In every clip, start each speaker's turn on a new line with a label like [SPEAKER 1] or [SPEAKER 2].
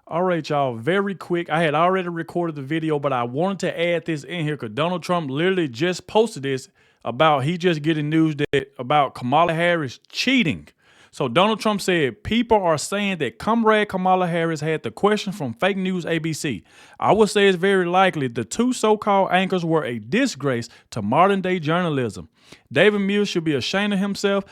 [SPEAKER 1] All right, y'all, very quick. I had already recorded the video, but I wanted to add this in here because Donald Trump literally just posted this about he just getting news that about Kamala Harris cheating. So Donald Trump said, people are saying that Comrade Kamala Harris had the question from fake news ABC. I would say it's very likely the two so-called anchors were a disgrace to modern day journalism. David Mills should be ashamed of himself,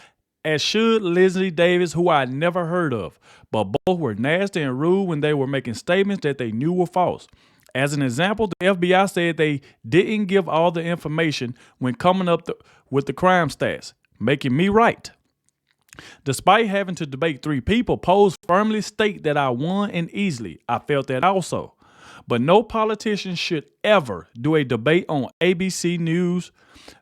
[SPEAKER 1] as should Leslie Davis, who I never heard of. But both were nasty and rude when they were making statements that they knew were false. As an example, the FBI said they didn't give all the information when coming up with the crime stats, making me right. Despite having to debate three people, polls firmly state that I won and easily. I felt that also. But no politician should ever do a debate on ABC News.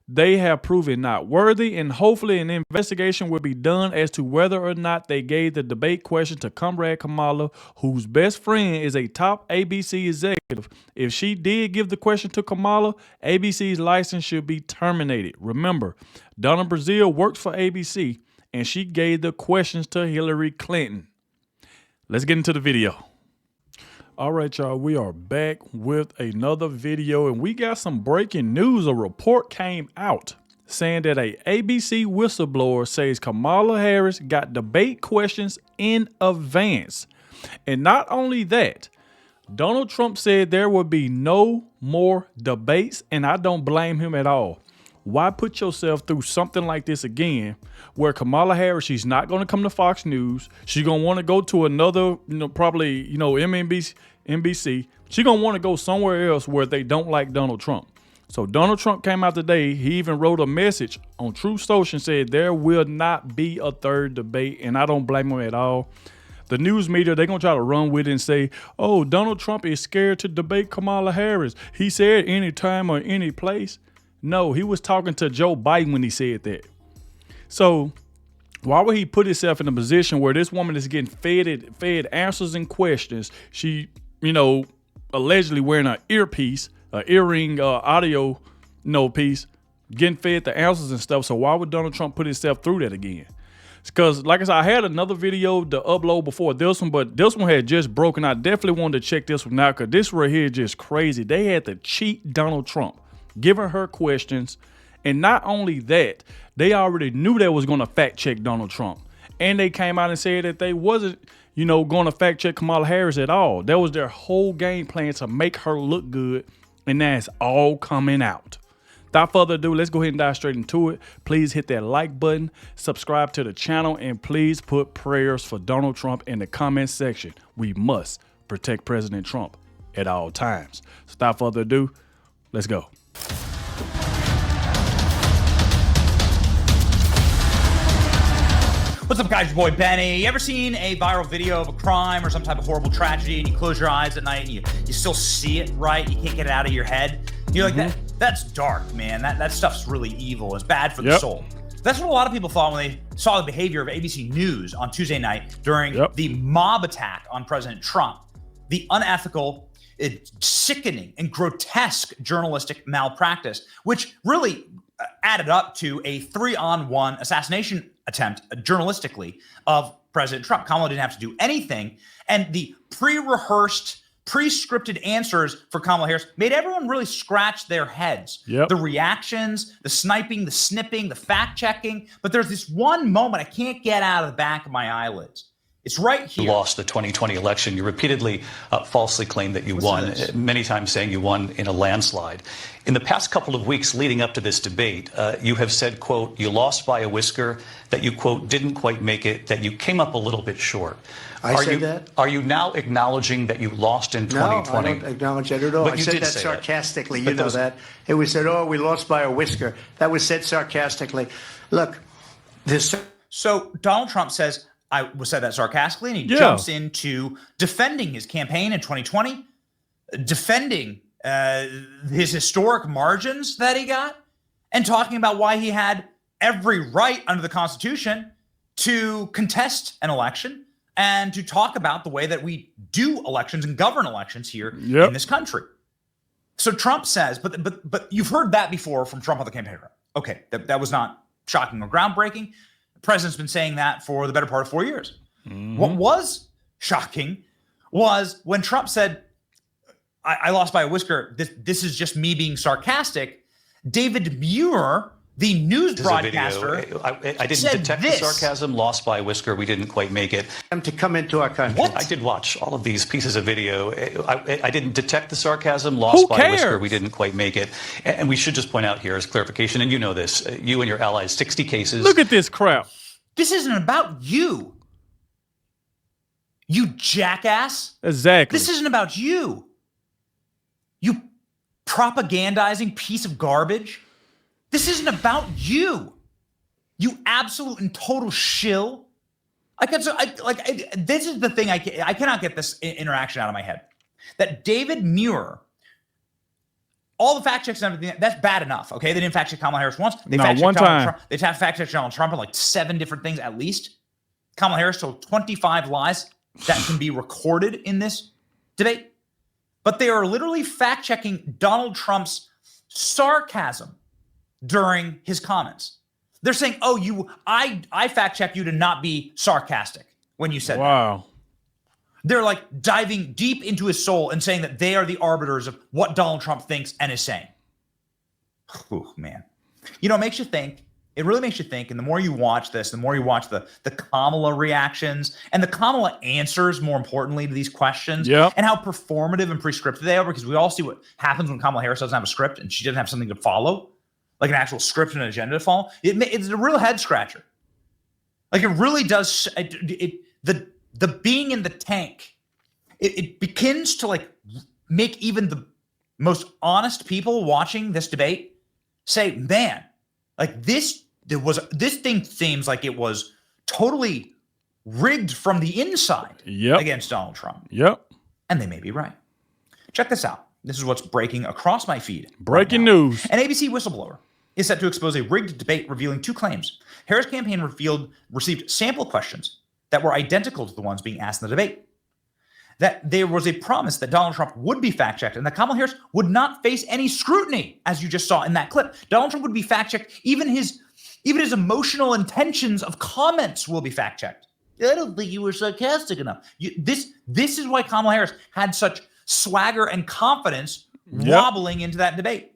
[SPEAKER 1] They have proven not worthy, and hopefully an investigation will be done as to whether or not they gave the debate question to Comrade Kamala, whose best friend is a top ABC executive. If she did give the question to Kamala, ABC's license should be terminated. Remember, Donna Brazile works for ABC, and she gave the questions to Hillary Clinton. Let's get into the video. All right, y'all, we are back with another video, and we got some breaking news. A report came out saying that a ABC whistleblower says Kamala Harris got debate questions in advance. And not only that, Donald Trump said there would be no more debates, and I don't blame him at all. Why put yourself through something like this again, where Kamala Harris, she's not going to come to Fox News. She's going to want to go to another, probably, NBC. She's going to want to go somewhere else where they don't like Donald Trump. So Donald Trump came out today. He even wrote a message on Truth Social and said there will not be a third debate, and I don't blame him at all. The news media, they're going to try to run with it and say, oh, Donald Trump is scared to debate Kamala Harris. He said anytime or any place. No, he was talking to Joe Biden when he said that. So why would he put himself in a position where this woman is getting fed answers and questions? She, allegedly wearing an earpiece, an earring, audio, piece, getting fed the answers and stuff. So why would Donald Trump put himself through that again? Because, like I said, I had another video to upload before this one, but this one had just broken. I definitely wanted to check this one out because this right here is just crazy. They had to cheat Donald Trump, giving her questions. And not only that, they already knew they was going to fact check Donald Trump. And they came out and said that they wasn't, going to fact check Kamala Harris at all. That was their whole game plan to make her look good. And that's all coming out. Without further ado, let's go ahead and dive straight into it. Please hit that like button, subscribe to the channel, and please put prayers for Donald Trump in the comment section. We must protect President Trump at all times. So without further ado, let's go.
[SPEAKER 2] What's up, guys? Your boy Benny. You ever seen a viral video of a crime or some type of horrible tragedy and you close your eyes at night and you still see it, right? You can't get it out of your head. You're like, that's dark, man. That stuff's really evil. It's bad for the soul. That's what a lot of people thought when they saw the behavior of ABC News on Tuesday night during the mob attack on President Trump. The unethical, sickening, and grotesque journalistic malpractice, which really added up to a 3-on-1 assassination attempt journalistically of President Trump. Kamala didn't have to do anything. And the pre-rehearsed, pre-scripted answers for Kamala Harris made everyone really scratch their heads. The reactions, the sniping, the snipping, the fact-checking. But there's this one moment I can't get out of the back of my eyelids. It's right here.
[SPEAKER 3] You lost the 2020 election. You repeatedly falsely claimed that you won, many times saying you won in a landslide. In the past couple of weeks leading up to this debate, you have said, quote, you lost by a whisker, that you, quote, didn't quite make it, that you came up a little bit short.
[SPEAKER 4] I said that?
[SPEAKER 3] Are you now acknowledging that you lost in 2020?
[SPEAKER 4] No, I don't acknowledge that at all. I said that sarcastically. You know that. It was said, oh, we lost by a whisker. That was said sarcastically. Look, this.
[SPEAKER 2] So Donald Trump says, I said that sarcastically, and he jumps into defending his campaign in 2020, defending his historic margins that he got, and talking about why he had every right under the Constitution to contest an election and to talk about the way that we do elections and govern elections here in this country. So Trump says, but you've heard that before from Trump on the campaign trail. Okay, that was not shocking or groundbreaking. The president's been saying that for the better part of 4 years. What was shocking was when Trump said, I lost by a whisker, this is just me being sarcastic. David Muir, the news broadcaster,
[SPEAKER 3] I didn't detect the sarcasm. Lost by a whisker. We didn't quite make it.
[SPEAKER 4] To come into our country.
[SPEAKER 3] What? I did watch all of these pieces of video. I didn't detect the sarcasm. Lost by a whisker. We didn't quite make it. And we should just point out here as clarification, and you know this, you and your allies, 60 cases.
[SPEAKER 1] Look at this crap.
[SPEAKER 2] This isn't about you. You jackass.
[SPEAKER 1] Exactly.
[SPEAKER 2] This isn't about you. You propagandizing piece of garbage. This isn't about you. You absolute and total shill. This is the thing I cannot get this interaction out of my head. That David Muir, all the fact checks and everything, that's bad enough. Okay, they didn't fact check Kamala Harris once. They fact checked Donald Trump. They fact checked Donald Trump on like 7 different things at least. Kamala Harris told 25 lies that can be recorded in this debate. But they are literally fact checking Donald Trump's sarcasm during his comments. They're saying, "Oh, I fact check you to not be sarcastic when you said that." They're like diving deep into his soul and saying that they are the arbiters of what Donald Trump thinks and is saying. Oh, man. You know, it makes you think. It really makes you think. And the more you watch this, the more you watch the Kamala reactions and the Kamala answers, more importantly, to these questions, and how performative and prescriptive they are, because we all see what happens when Kamala Harris doesn't have a script and she doesn't have something to follow, like an actual script and an agenda to follow. It's a real head scratcher. Like, it really does. The being in the tank, it begins to like make even the most honest people watching this debate say, man, like this thing seems like it was totally rigged from the inside against Donald Trump. And they may be right. Check this out. This is what's breaking across my feed.
[SPEAKER 1] Breaking news.
[SPEAKER 2] An ABC whistleblower is set to expose a rigged debate revealing 2 claims. Harris' campaign received sample questions that were identical to the ones being asked in the debate. That there was a promise that Donald Trump would be fact-checked and that Kamala Harris would not face any scrutiny, as you just saw in that clip. Donald Trump would be fact-checked. Even his emotional intentions of comments will be fact-checked. I don't think you were sarcastic enough. This is why Kamala Harris had such swagger and confidence wobbling into that debate.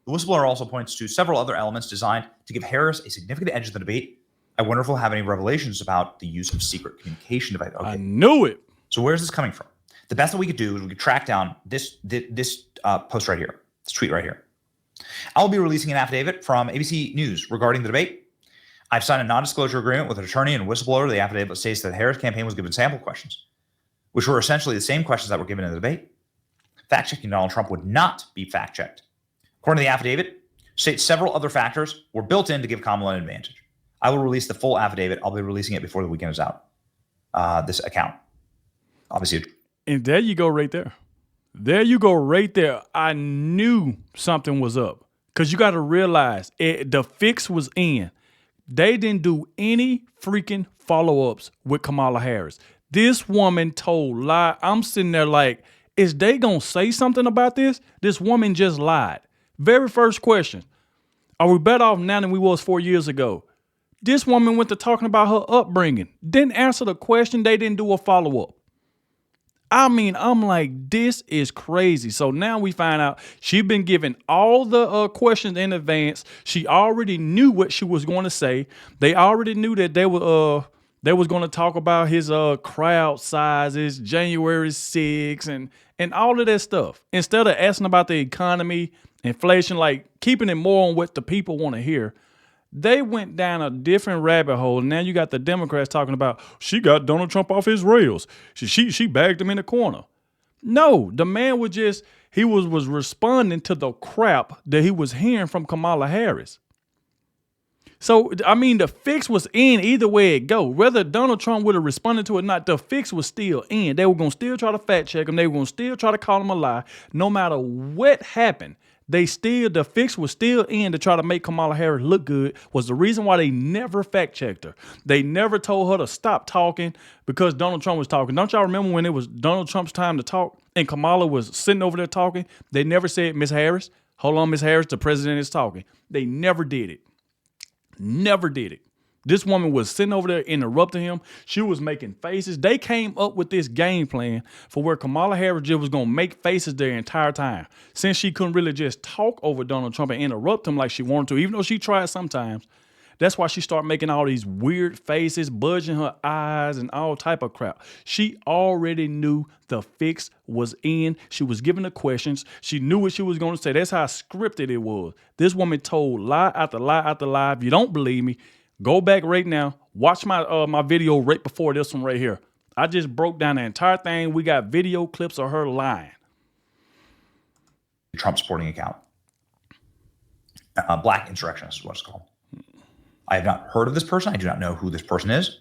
[SPEAKER 2] The whistleblower also points to several other elements designed to give Harris a significant edge in the debate. I wonder if we'll have any revelations about the use of secret communication device. Okay.
[SPEAKER 1] I knew it.
[SPEAKER 2] So where's this coming from? The best that we could do is we could track down this post right here, this tweet right here. I'll be releasing an affidavit from ABC News regarding the debate. I've signed a non-disclosure agreement with an attorney and whistleblower. The affidavit states that the Harris campaign was given sample questions, which were essentially the same questions that were given in the debate. Fact-checking Donald Trump would not be fact-checked. According to the affidavit, states several other factors were built in to give Kamala an advantage. I will release the full affidavit. I'll be releasing it before the weekend is out. This account. Obviously.
[SPEAKER 1] And there you go right there. There you go right there. I knew something was up. Because you got to realize the fix was in. They didn't do any freaking follow-ups with Kamala Harris. This woman told lie. I'm sitting there like, is they going to say something about this? This woman just lied. Very first question. Are we better off now than we was 4 years ago? This woman went to talking about her upbringing. Didn't answer the question. They didn't do a follow-up. I mean, I'm like, this is crazy. So now we find out she's been given all the questions in advance. She already knew what she was going to say. They already knew that they was going to talk about his crowd sizes, January 6th, and all of that stuff. Instead of asking about the economy, inflation, like keeping it more on what the people want to hear, they went down a different rabbit hole. Now you got the Democrats talking about she got Donald Trump off his rails. She bagged him in the corner. No, the man was was responding to the crap that he was hearing from Kamala Harris. So, I mean, the fix was in either way it go. Whether Donald Trump would have responded to it or not, the fix was still in. They were going to still try to fact check him. They were going to still try to call him a lie. No matter what happened, the fix was still in to try to make Kamala Harris look good. Was the reason why they never fact checked her. They never told her to stop talking because Donald Trump was talking. Don't y'all remember when it was Donald Trump's time to talk and Kamala was sitting over there talking? They never said, Miss Harris, hold on, Miss Harris, the president is talking. They never did it. Never did it. This woman was sitting over there interrupting him. She was making faces. They came up with this game plan for where Kamala Harris just was going to make faces the entire time. Since she couldn't really just talk over Donald Trump and interrupt him like she wanted to, even though she tried sometimes. That's why she started making all these weird faces, budging her eyes and all type of crap. She already knew the fix was in. She was given the questions. She knew what she was going to say. That's how scripted it was. This woman told lie after lie after lie. If you don't believe me, go back right now. Watch my video right before this one right here. I just broke down the entire thing. We got video clips of her lying.
[SPEAKER 2] Trump supporting account. Black insurrectionist is what it's called. I have not heard of this person. I do not know who this person is.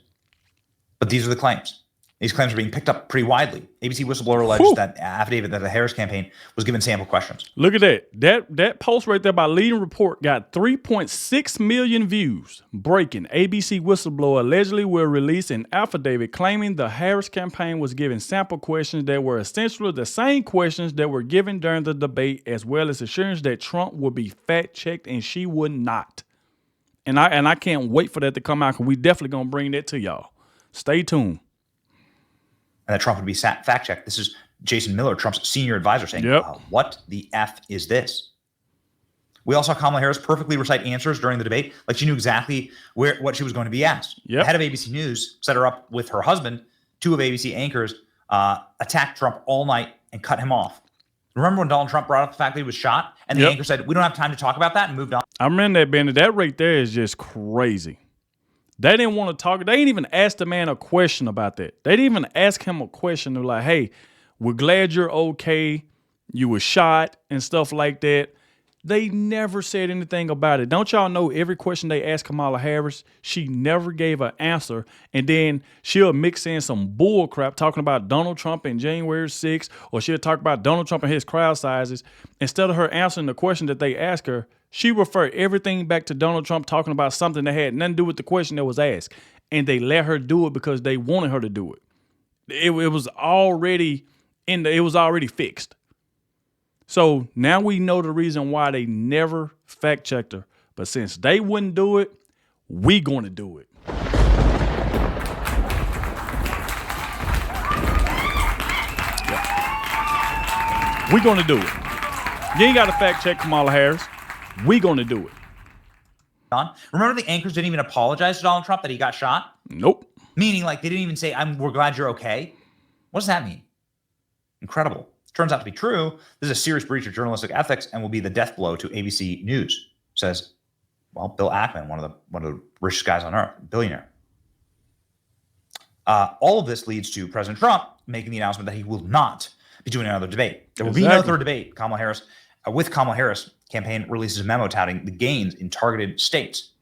[SPEAKER 2] But these are the claims. These claims are being picked up pretty widely. ABC Whistleblower alleges that affidavit that the Harris campaign was given sample questions.
[SPEAKER 1] Look at that. That post right there by Leading Report got 3.6 million views. Breaking. ABC Whistleblower allegedly will release an affidavit claiming the Harris campaign was given sample questions that were essentially the same questions that were given during the debate, as well as assurance that Trump would be fact-checked and she would not. And I can't wait for that to come out, because we definitely going to bring that to y'all. Stay tuned.
[SPEAKER 2] And that Trump would be fact-checked. This is Jason Miller, Trump's senior advisor, saying, what the F is this? We also saw Kamala Harris perfectly recite answers during the debate, like she knew exactly what she was going to be asked. The head of ABC News set her up with her husband. Two of ABC anchors attacked Trump all night and cut him off. Remember when Donald Trump brought up the fact that he was shot, and the anchor said, we don't have time to talk about that, and moved on?
[SPEAKER 1] I remember that, Benny. That right there is just crazy. They didn't want to talk. They didn't even ask the man a question about that. They didn't even ask him a question. They're like, hey, we're glad you're okay. You were shot and stuff like that. They never said anything about it. Don't y'all know every question they asked Kamala Harris, she never gave an answer. And then she'll mix in some bull crap talking about Donald Trump in January 6th, or she'll talk about Donald Trump and his crowd sizes. Instead of her answering the question that they asked her, she referred everything back to Donald Trump talking about something that had nothing to do with the question that was asked. And they let her do it because they wanted her to do it. It was already it was already fixed. So now we know the reason why they never fact-checked her. But since they wouldn't do it, we going to do it. We going to do it. You ain't got to fact-check Kamala Harris. We going to do it.
[SPEAKER 2] Remember the anchors didn't even apologize to Donald Trump that he got shot?
[SPEAKER 1] Nope.
[SPEAKER 2] Meaning, like, they didn't even say, we're glad you're okay. What does that mean? Incredible. Turns out to be true. This is a serious breach of journalistic ethics and will be the death blow to ABC News, says, well, Bill Ackman, one of the richest guys on earth, billionaire. All of this leads to President Trump making the announcement that he will not be doing another debate. There will be no third debate. Kamala Harris campaign releases a memo touting the gains in targeted states.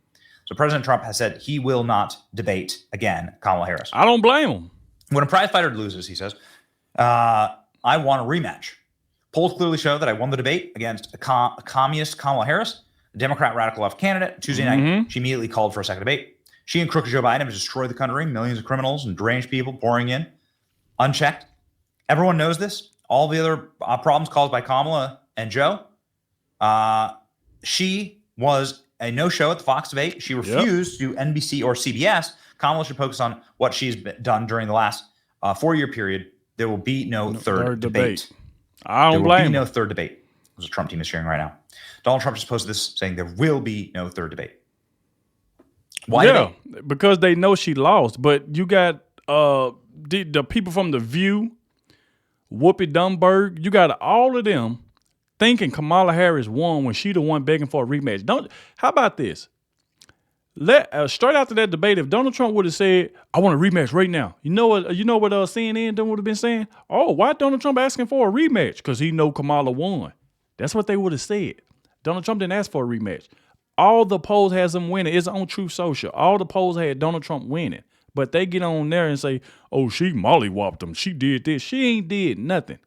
[SPEAKER 2] So President Trump has said he will not debate again Kamala Harris.
[SPEAKER 1] I don't blame him.
[SPEAKER 2] When a prize fighter loses, he says, I want a rematch. Polls clearly show that I won the debate against a communist Kamala Harris, a Democrat radical left candidate. Tuesday night, she immediately called for a second debate. She and crooked Joe Biden have destroyed the country, millions of criminals and deranged people pouring in, unchecked. Everyone knows this. All the other problems caused by Kamala and Joe. She was a no-show at the Fox debate. She refused to do NBC or CBS. Kamala should focus on what she's done during the last 4-year period. There will be no third debate.
[SPEAKER 1] I don't blame him.
[SPEAKER 2] There will be no third debate. As the Trump team is sharing right now. Donald Trump just posted this saying there will be no third debate. Why debate?
[SPEAKER 1] Because they know she lost. But you got the people from The View, Whoopi Dunberg, you got all of them thinking Kamala Harris won when she the one begging for a rematch. How about this? Straight after that debate, if Donald Trump would have said, I want a rematch right now, you know what CNN would have been saying? Oh, why Donald Trump asking for a rematch? Because he know Kamala won. That's what they would have said. Donald Trump didn't ask for a rematch. All the polls has him winning. It's on Truth Social. All the polls had Donald Trump winning. But they get on there and say, oh, she mollywopped him. She did this. She ain't did nothing.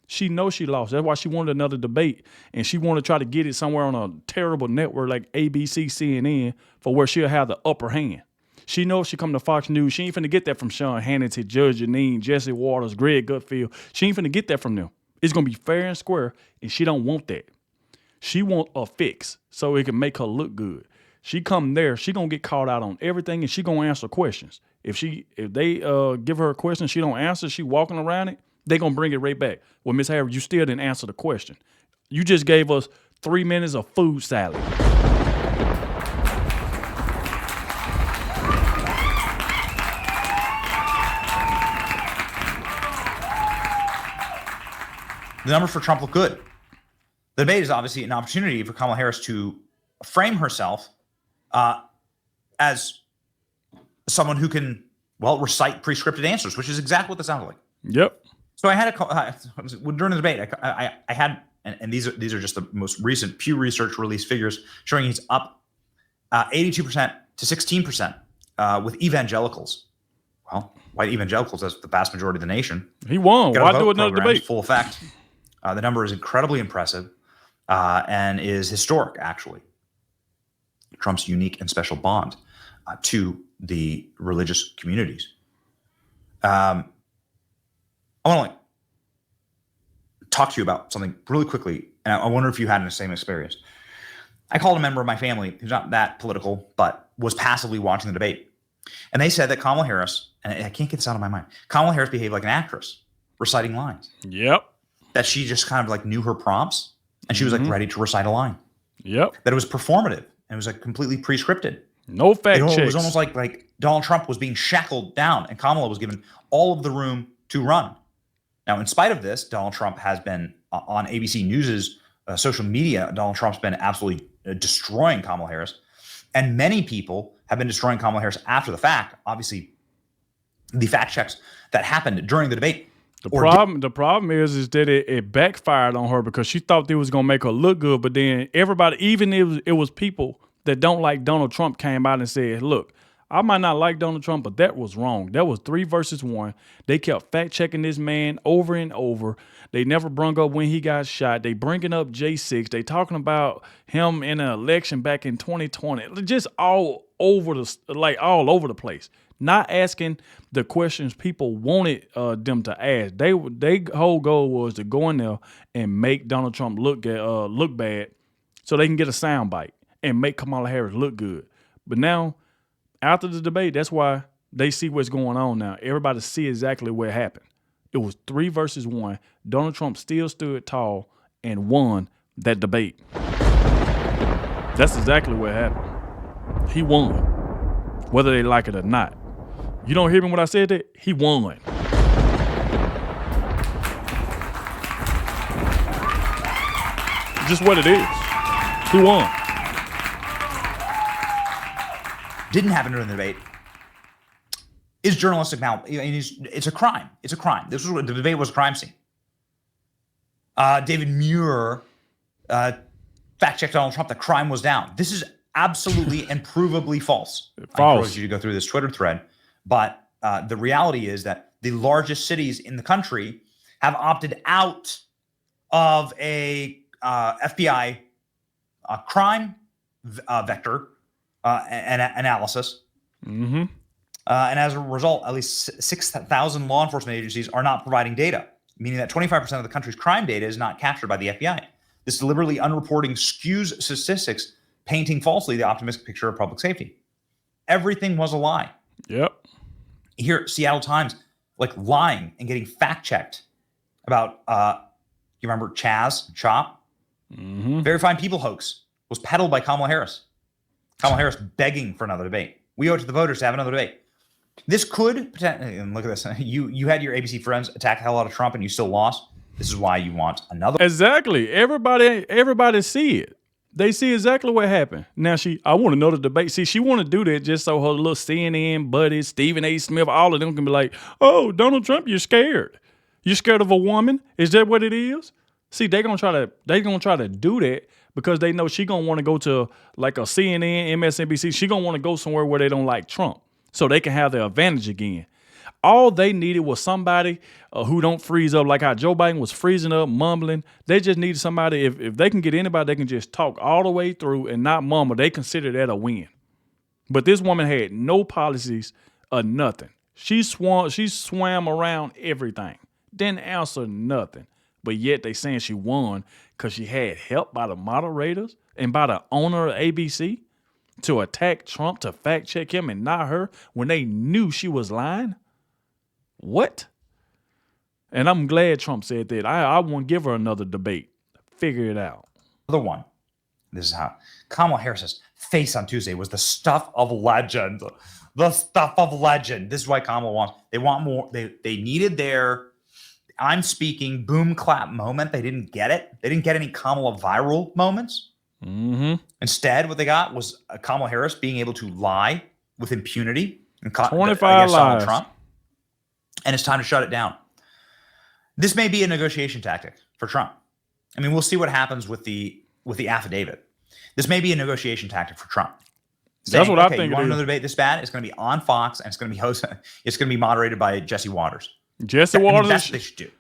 [SPEAKER 1] She knows she lost. That's why she wanted another debate. And she wanted to try to get it somewhere on a terrible network like ABC, CNN, for where she'll have the upper hand. She knows if she come to Fox News, she ain't finna get that from Sean Hannity, Judge Janine, Jesse Waters, Greg Gutfield. She ain't finna get that from them. It's going to be fair and square, and she don't want that. She want a fix so it can make her look good. She come there, she gonna get called out on everything, and she gonna answer questions. If they give her a question, she don't answer, she walking around it, they gonna bring it right back. Well, Miss Harris, you still didn't answer the question. You just gave us 3 minutes of food salad.
[SPEAKER 2] The numbers for Trump look good. The debate is obviously an opportunity for Kamala Harris to frame herself as someone who can, well, recite pre-scripted answers, which is exactly what this sounded like.
[SPEAKER 1] Yep.
[SPEAKER 2] So I had during the debate, I had, and these are just the most recent Pew Research released figures showing he's up 82% to 16% with evangelicals. Well, white evangelicals, that's the vast majority of the nation.
[SPEAKER 1] He won. Why do another debate?
[SPEAKER 2] Full effect. The number is incredibly impressive and is historic, actually. Trump's unique and special bond to the religious communities. I want to talk to you about something really quickly, and I wonder if you had the same experience. I called a member of my family who's not that political, but was passively watching the debate. And they said that Kamala Harris, and I can't get this out of my mind, Kamala Harris behaved like an actress, reciting lines.
[SPEAKER 1] Yep.
[SPEAKER 2] That she just kind of like knew her prompts, and she was like ready to recite a line.
[SPEAKER 1] Yep.
[SPEAKER 2] That it was performative, and it was like completely pre-scripted.
[SPEAKER 1] No fact checks.
[SPEAKER 2] It was almost like Donald Trump was being shackled down, and Kamala was given all of the room to run. Now, in spite of this, Donald Trump has been on ABC News's social media. Donald Trump's been absolutely destroying Kamala Harris. And many people have been destroying Kamala Harris after the fact. Obviously, the fact checks that happened during the debate.
[SPEAKER 1] The problem is that it backfired on her because she thought it was going to make her look good. But then everybody, even if it was people that don't like Donald Trump, came out and said, look, I might not like Donald Trump, but that was wrong. That was 3 versus 1. They kept fact-checking this man over and over. They never brung up when he got shot. They bringing up J6. They talking about him in an election back in 2020. Just all over the place. Not asking the questions people wanted them to ask. They whole goal was to go in there and make Donald Trump look bad so they can get a soundbite and make Kamala Harris look good. But now, after the debate, that's why they see what's going on now. Everybody see exactly what happened. It was 3 versus 1. Donald Trump still stood tall and won that debate. That's exactly what happened. He won, whether they like it or not. You don't hear me when I said that? He won. Just what it is. He won.
[SPEAKER 2] Didn't happen during the debate. Is journalistic now? It's a crime. It's a crime. The debate was a crime scene. David Muir fact-checked Donald Trump. The crime was down. This is absolutely and provably false. I encourage you to go through this Twitter thread. But the reality is that the largest cities in the country have opted out of a FBI crime vector analysis. Mm-hmm. And as a result, at least 6,000 law enforcement agencies are not providing data, meaning that 25% of the country's crime data is not captured by the FBI. This deliberately unreporting skews statistics, painting falsely the optimistic picture of public safety. Everything was a lie.
[SPEAKER 1] Yep.
[SPEAKER 2] Here, Seattle Times, like lying and getting fact-checked about, you remember Chop? Mm-hmm. Very Fine People hoax was peddled by Kamala Harris. Kamala Harris begging for another debate. We owe it to the voters to have another debate. This could potentially, and look at this, you had your ABC friends attack the hell out of Trump and you still lost. This is why you want another.
[SPEAKER 1] Exactly. Everybody see it. They see exactly what happened. Now I want to know the debate. See, she want to do that just so her little CNN buddies, Stephen A. Smith, all of them can be like, oh, Donald Trump, you're scared. You're scared of a woman? Is that what it is? See, they're gonna try to do that because they know she gonna want to go to like a CNN, MSNBC. She gonna want to go somewhere where they don't like Trump, so they can have their advantage again. All they needed was somebody who don't freeze up like how Joe Biden was freezing up, mumbling. They just needed somebody. If they can get anybody, they can just talk all the way through and not mumble. They consider that a win. But this woman had no policies or nothing. She swam around everything. Didn't answer nothing. But yet they saying she won because she had help by the moderators and by the owner of ABC. to attack Trump, to fact check him and not her when they knew she was lying? What? And I'm glad Trump said that. I won't give her another debate. Figure it out.
[SPEAKER 2] Other one. This is how Kamala Harris's face on Tuesday was the stuff of legend. The stuff of legend. This is why Kamala wants. They want more. They needed their I'm speaking boom clap moment. They didn't get it. They didn't get any Kamala viral moments.
[SPEAKER 1] Mm-hmm.
[SPEAKER 2] Instead, what they got was Kamala Harris being able to lie with impunity and
[SPEAKER 1] 25 lies.
[SPEAKER 2] Trump. And it's time to shut it down. This may be a negotiation tactic for Trump. I mean, we'll see what happens with the affidavit. This may be a negotiation tactic for Trump. Saying,
[SPEAKER 1] that's what I think.
[SPEAKER 2] You want another debate this bad? It's going to be on Fox, and it's going to be hosted. It's going to be moderated by Jesse Waters.
[SPEAKER 1] Jesse Waters.
[SPEAKER 2] That's what they should do.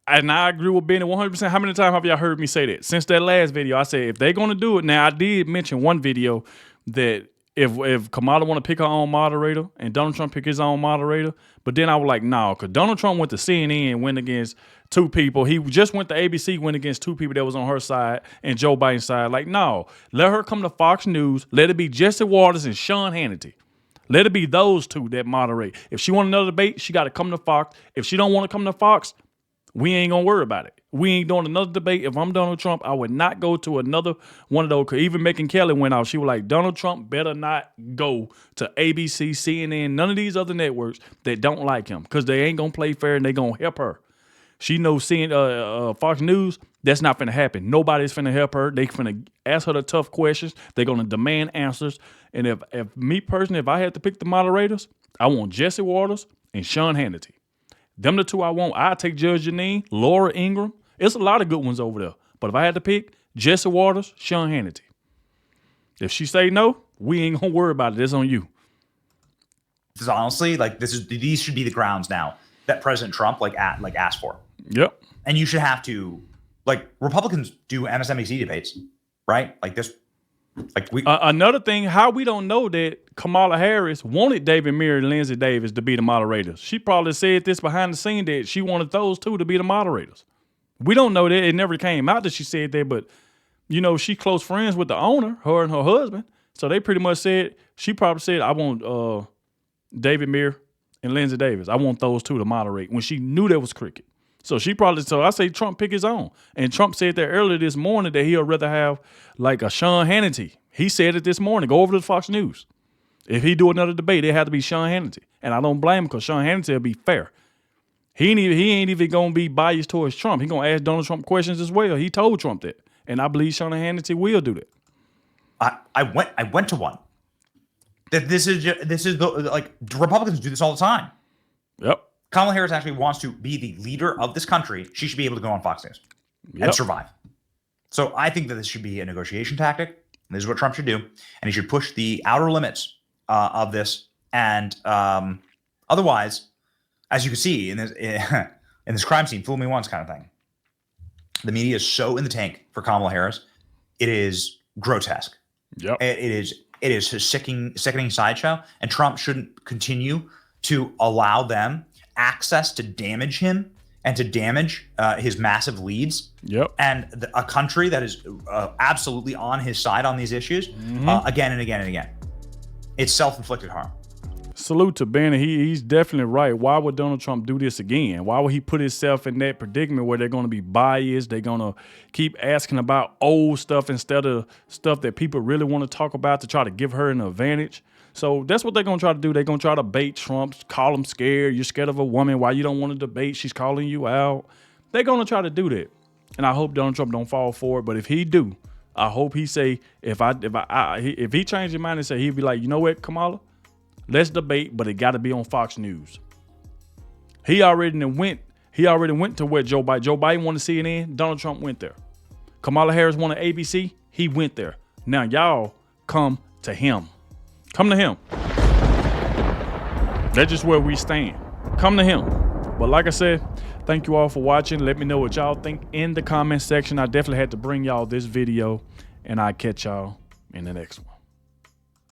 [SPEAKER 1] And I agree with Benny 100%. How many times have y'all heard me say that? Since that last video, I said if they're going to do it. Now, I did mention one video that if Kamala want to pick her own moderator and Donald Trump pick his own moderator, but then I was like, no, because Donald Trump went to CNN and went against two people. He just went to ABC, went against two people that was on her side and Joe Biden's side. Like, no, let her come to Fox News. Let it be Jesse Waters and Sean Hannity. Let it be those two that moderate. If she want another debate, she got to come to Fox. If she don't want to come to Fox, we ain't going to worry about it. We ain't doing another debate. If I'm Donald Trump, I would not go to another one of those. Cause even Megyn Kelly went out. She was like, Donald Trump better not go to ABC, CNN, none of these other networks that don't like him because they ain't going to play fair and they going to help her. She knows seeing Fox News, that's not finna happen. Nobody's finna help her. They finna ask her the tough questions. They're gonna demand answers. And if me personally, if I had to pick the moderators, I want Jesse Waters and Sean Hannity. Them the two I want. I take Judge Jeanine, Laura Ingraham. It's a lot of good ones over there. But if I had to pick, Jesse Waters, Sean Hannity. If she say no, we ain't gonna worry about it. It's on you.
[SPEAKER 2] Because honestly, like these should be the grounds now that President Trump asked for.
[SPEAKER 1] Yep.
[SPEAKER 2] And you should have to, like, Republicans do MSNBC debates, right? Like this, like we.
[SPEAKER 1] Another thing, how we don't know that Kamala Harris wanted David Muir and Lindsey Davis to be the moderators. She probably said this behind the scene that she wanted those two to be the moderators. We don't know that. It never came out that she said that, but you know, she close friends with the owner, her and her husband. So they pretty much said, she probably said, I want David Muir and Lindsey Davis. I want those two to moderate when she knew that was cricket. So I say Trump pick his own. And Trump said that earlier this morning that he'll rather have like a Sean Hannity. He said it this morning. Go over to Fox News. If he do another debate, it had to be Sean Hannity. And I don't blame him because Sean Hannity will be fair. He ain't even going to be biased towards Trump. He going to ask Donald Trump questions as well. He told Trump that. And I believe Sean Hannity will do that.
[SPEAKER 2] I went to one. That this is like Republicans do this all the time.
[SPEAKER 1] Yep.
[SPEAKER 2] Kamala Harris actually wants to be the leader of this country. She should be able to go on Fox News and survive. So I think that this should be a negotiation tactic. This is what Trump should do, and he should push the outer limits of this. And otherwise, as you can see in this crime scene, fool me once kind of thing. The media is so in the tank for Kamala Harris, it is grotesque.
[SPEAKER 1] Yep.
[SPEAKER 2] It is a sickening sideshow, and Trump shouldn't continue to allow them access to damage him and to damage his massive leads.
[SPEAKER 1] Yep.
[SPEAKER 2] And a country that is absolutely on his side on these issues again and again and again. It's self-inflicted harm.
[SPEAKER 1] Salute to Ben. He's definitely right. Why would Donald Trump do this again? Why would he put himself in that predicament where they're going to be biased? They're going to keep asking about old stuff instead of stuff that people really want to talk about to try to give her an advantage. So that's what they're going to try to do. They're going to try to bait Trump, call him scared. You're scared of a woman. Why you don't want to debate? She's calling you out. They're going to try to do that. And I hope Donald Trump don't fall for it. But if he do, I hope he say, if he changed his mind and say, he'd be like, you know what, Kamala? Let's debate, but it got to be on Fox News. He already went to where Joe Biden wanted CNN. Donald Trump went there. Kamala Harris wanted ABC. He went there. Now y'all come to him. Come to him. That's just where we stand. Come to him. But like I said, thank you all for watching. Let me know what y'all think in the comment section. I definitely had to bring y'all this video, and I'll catch y'all in the next one.